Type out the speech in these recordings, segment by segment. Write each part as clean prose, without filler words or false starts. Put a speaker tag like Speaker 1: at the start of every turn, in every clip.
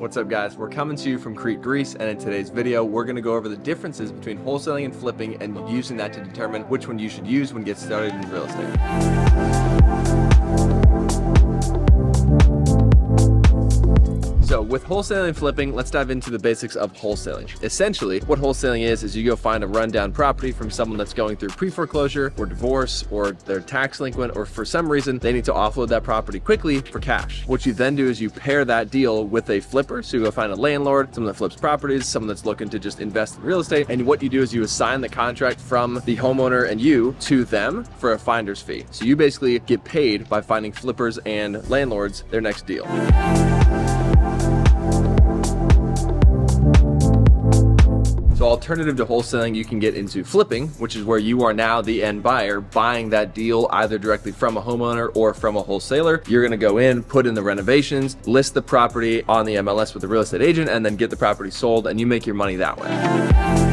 Speaker 1: What's up guys, we're coming to you from Crete, Greece, and in today's video we're going to go over the differences between wholesaling and flipping and using that to determine which one you should use when you get started in real estate. So with wholesaling and flipping, let's dive into the basics of wholesaling. Essentially, what wholesaling is you go find a rundown property from someone that's going through pre-foreclosure or divorce, or they're tax delinquent, or for some reason they need to offload that property quickly for cash. What you then do is you pair that deal with a flipper. So you go find a landlord, someone that flips properties, someone that's looking to just invest in real estate. And what you do is you assign the contract from the homeowner and you to them for a finder's fee. So you basically get paid by finding flippers and landlords their next deal. So alternative to wholesaling, you can get into flipping, which is where you are now the end buyer, buying that deal either directly from a homeowner or from a wholesaler. You're gonna go in, put in the renovations, list the property on the MLS with the real estate agent, and then get the property sold, and you make your money that way.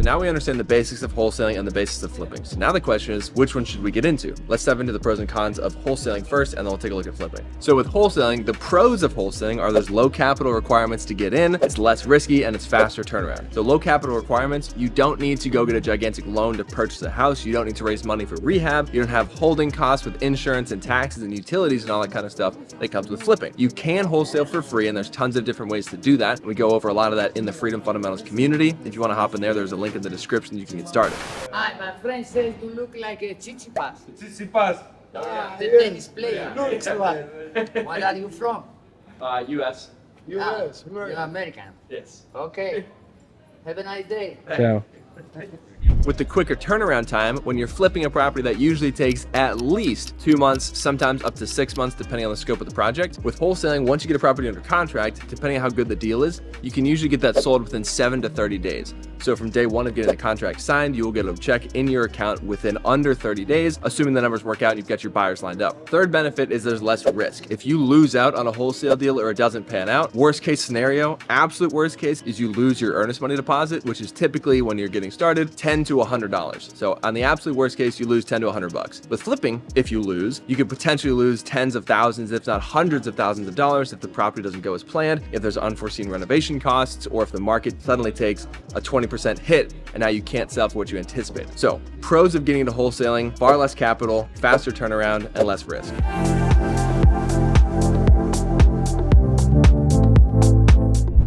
Speaker 1: Now we understand the basics of wholesaling and the basics of flipping. So now the question is, which one should we get into? Let's dive into the pros and cons of wholesaling first, and then we'll take a look at flipping. So with wholesaling, the pros of wholesaling are there's low capital requirements to get in, it's less risky, and it's faster turnaround. So low capital requirements, you don't need to go get a gigantic loan to purchase a house. You don't need to raise money for rehab. You don't have holding costs with insurance and taxes and utilities and all that kind of stuff that comes with flipping. You can wholesale for free, and there's tons of different ways to do that. We go over a lot of that in the Freedom Fundamentals community. If you want to hop in there, there's a link in the description, you can get started.
Speaker 2: Hi, my friend says you look like a Tsitsipas.
Speaker 3: Tsitsipas.
Speaker 2: The tennis player. Where are you from?
Speaker 1: US.
Speaker 3: US.
Speaker 2: You're American.
Speaker 1: Yes.
Speaker 2: Okay. Have a nice day.
Speaker 3: Ciao.
Speaker 1: With the quicker turnaround time, when you're flipping a property that usually takes at least 2 months, sometimes up to 6 months, depending on the scope of the project. With wholesaling, once you get a property under contract, depending on how good the deal is, you can usually get that sold within 7 to 30 days. So from day one of getting the contract signed, you will get a check in your account within under 30 days, assuming the numbers work out and you've got your buyers lined up. Third benefit is there's less risk. If you lose out on a wholesale deal or it doesn't pan out, worst case scenario, absolute worst case, is you lose your earnest money deposit, which is typically, when you're getting started, $10 to $100. So on the absolute worst case, you lose $10 to $100. With flipping, if you lose, you could potentially lose tens of thousands, if not hundreds of thousands of dollars if the property doesn't go as planned, if there's unforeseen renovation costs, or if the market suddenly takes a 20% hit and now you can't sell for what you anticipated. So pros of getting into wholesaling: far less capital, faster turnaround, and less risk.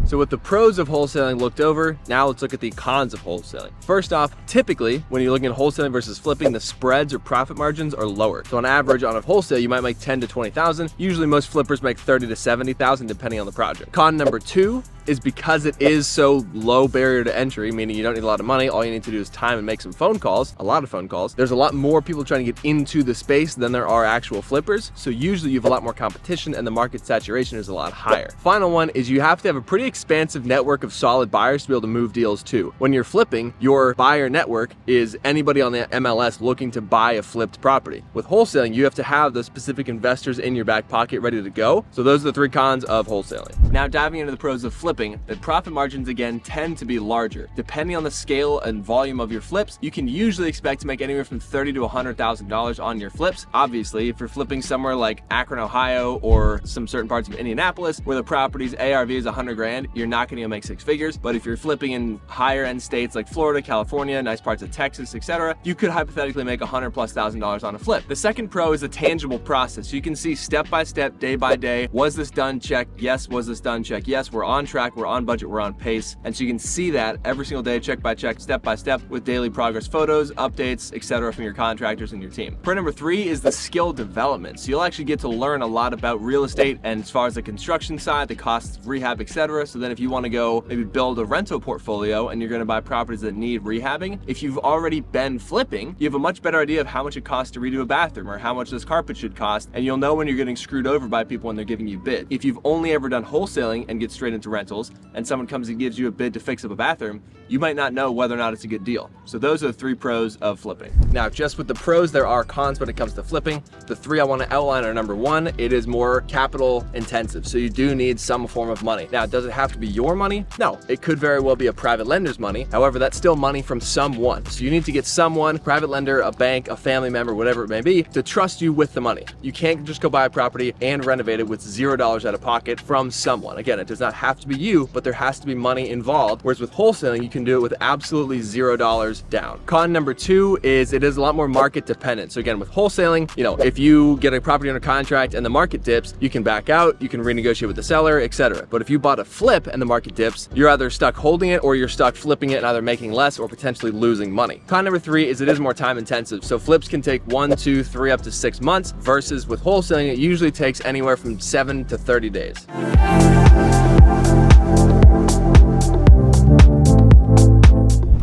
Speaker 1: So with the pros of wholesaling looked over, now let's look at the cons of wholesaling. First off, typically, when you're looking at wholesaling versus flipping, the spreads or profit margins are lower. So on average, on a wholesale, you might make 10 to 20,000. Usually most flippers make 30 to 70,000 depending on the project. Con number two is because it is so low barrier to entry, meaning you don't need a lot of money, all you need to do is time and make some phone calls, a lot of phone calls. There's a lot more people trying to get into the space than there are actual flippers. So usually you have a lot more competition and the market saturation is a lot higher. Final one is you have to have a pretty expansive network of solid buyers to be able to move deals too. When you're flipping, your buyer network is anybody on the MLS looking to buy a flipped property. With wholesaling, you have to have the specific investors in your back pocket ready to go. So those are the three cons of wholesaling. Now diving into the pros of flipping, the profit margins again tend to be larger. Depending on the scale and volume of your flips, you can usually expect to make anywhere from $30,000 to $100,000 on your flips. Obviously, if you're flipping somewhere like Akron, Ohio, or some certain parts of Indianapolis where the property's ARV is 100 grand, you're not going to make 6 figures. But if you're flipping in higher end states like Florida, California, nice parts of Texas, etc., you could hypothetically make $100,000+ on a flip. The second pro is a tangible process. You can see step by step, day by day, was this done? Check. Yes. Was this done? Check. Yes. We're on track. We're on budget, we're on pace. And so you can see that every single day, check by check, step by step, with daily progress photos, updates, etc. from your contractors and your team. Pro number three is the skill development. So you'll actually get to learn a lot about real estate, and as far as the construction side, the costs of rehab, etc. So then if you want to go maybe build a rental portfolio and you're going to buy properties that need rehabbing, if you've already been flipping, you have a much better idea of how much it costs to redo a bathroom or how much this carpet should cost, and you'll know when you're getting screwed over by people when they're giving you bid. If you've only ever done wholesaling and get straight into rentals, and someone comes and gives you a bid to fix up a bathroom, you might not know whether or not it's a good deal. So those are the three pros of flipping. Now, just with the pros, there are cons when it comes to flipping. The three I want to outline are: number one, it is more capital intensive. So you do need some form of money. Now, does it have have to be your money? No, it could very well be a private lender's money. However, that's still money from someone. So you need to get someone, private lender, a bank, a family member, whatever it may be, to trust you with the money. You can't just go buy a property and renovate it with $0 out of pocket from someone. Again, it does not have to be you, but there has to be money involved. Whereas with wholesaling, you can do it with absolutely $0 down. Con number 2 is it is a lot more market dependent. So again, with wholesaling, if you get a property under contract and the market dips, you can back out, you can renegotiate with the seller, etc. But if you bought a flip and the market dips, you're either stuck holding it or you're stuck flipping it and either making less or potentially losing money. Con number 3 is it is more time intensive. So flips can take 1, 2, 3, up to 6 months versus with wholesaling, it usually takes anywhere from 7 to 30 days.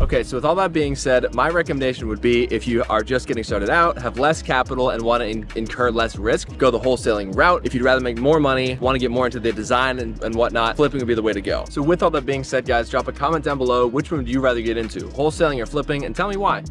Speaker 1: Okay, so with all that being said, my recommendation would be if you are just getting started out, have less capital and want to incur less risk, go the wholesaling route. If you'd rather make more money, want to get more into the design and whatnot, flipping would be the way to go. So with all that being said, guys, drop a comment down below. Which one would you rather get into, wholesaling or flipping? And tell me why.